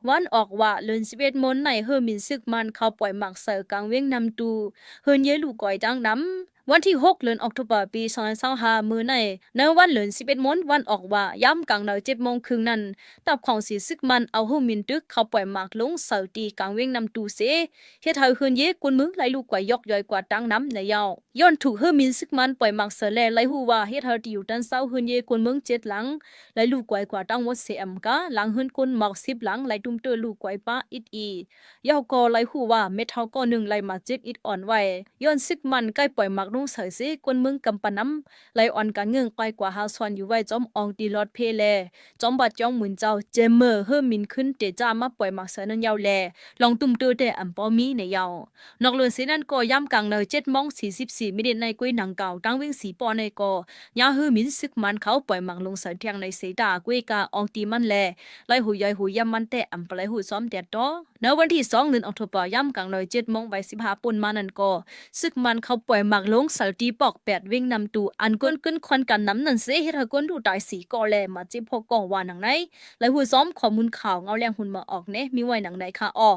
วันออกว่าเลือน11มนในเฮอมินซึกมันเข้าปล่อยหมักเสือกลางเวียงนำตูเฮินเยลูก่อยจังน้ำวันที่6เดือนออกตุลาปี2025มื้อในวันเลือน11มนวันออกว่าย้ำกลาง7โมงครึ่งนั้นตับของสีซึกมันเอาเฮอมินตึกเข้าปล่อยหมักลงเสือตีกลางเวียงนำตูเสเฮ็ดให้เฮินเยกุนมึงไหลลูกก่อยยอกย่อยกว่าจังน้ำในยาวย้อนถูกเฮอมินซึกมันปล่อยหมักเสือแลไหลฮู้ว่าเฮ็ดให้ที่อยู่ดันเศร้าเฮินเยกุนมึง7หลังไหลลูกก่อยกว่าจังหมดเสอำกาหลังเฮินกุนหมอก10หลังไหลตุ้มเตอลูกก่อยป้าอิดอียาวก็ไหลฮู้ว่าเม็ดเฮาก็1ไหลมาเจ็บอิดอ่อนไว้ย้อนซึกมันใกล้ปล่อยหมักลงเสือเสกุนมึงกำปะน้ำไหลอ่อนกันเงื่งไปกว่าหาสวนอยู่ไว้จอมอองตีลอดเพแลจอมบัดจ้องหมุนเจ้าเจมเมอร์เฮอมินขึ้นเตจ้ามาปล่อยหมักเสือนั้นยาวแลลองตุ้มเตอแต่อำปอมีในยาวนอกเลือนเสนั้นก็ย้ำกลางเน7:44มินิในกุ้ยหนังเก่าตั้งวิ่งสีปอในก็ยาเฮอมินซึกมันเขาปล่อยหมักลงเสือเทียงในเสดากุ้ยกาอองตีมันแลไลหูยอยหูยำมันแต่อำปลายหูซ้อมแดดต่อในวันที่2เดือนออกตุลาย้ำกลาง7:15ปุ่นมานั่นก็ซึกมันเขาปล่อยหมักลงสัลตีปอก8วิ่งนำตูอันก้นขึ้นควันกันน้ำนั่นเสเฮ็ดให้ก้นดูตายสีก็แลมาจิพกองว่าหนังไหนไลหูซ้อมข้อมูลข่าวเงาแรงหุ่นมาออกเนะมีไว้หนังไหนค่ะอ้อ